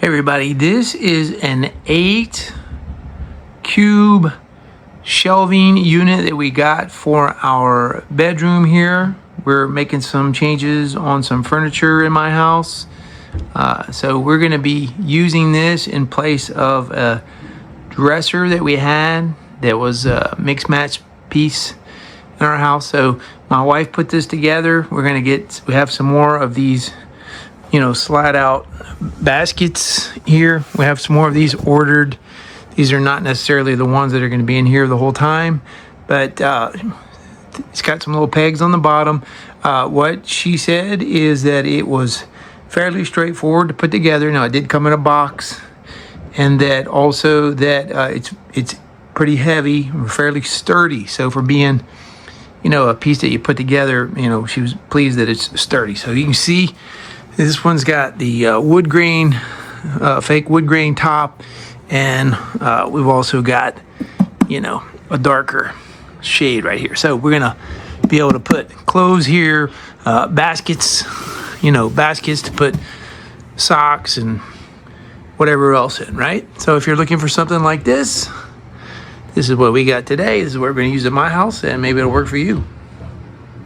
Hey everybody, this is an 8 cube shelving unit that we got for our bedroom here. We're making some changes on some furniture in my house. So we're going to be using this in place of a dresser that we had that was a mix match piece in our house. So my wife put this together. We have some more of these, slide out baskets here. We have some more of these ordered. These are not necessarily the ones that are going to be in here the whole time, but it's got some little pegs on the bottom. What she said is that it was fairly straightforward to put together. Now, it did come in a box, and that also that it's pretty heavy, fairly sturdy. So for being, a piece that you put together, she was pleased that it's sturdy. So you can see this one's got the wood grain, fake wood grain top, and we've also got, a darker shade right here. So we're gonna be able to put clothes here, baskets, baskets to put socks and whatever else in, right? So if you're looking for something like this is what we got today. This is what we're gonna use at my house, and maybe it'll work for you.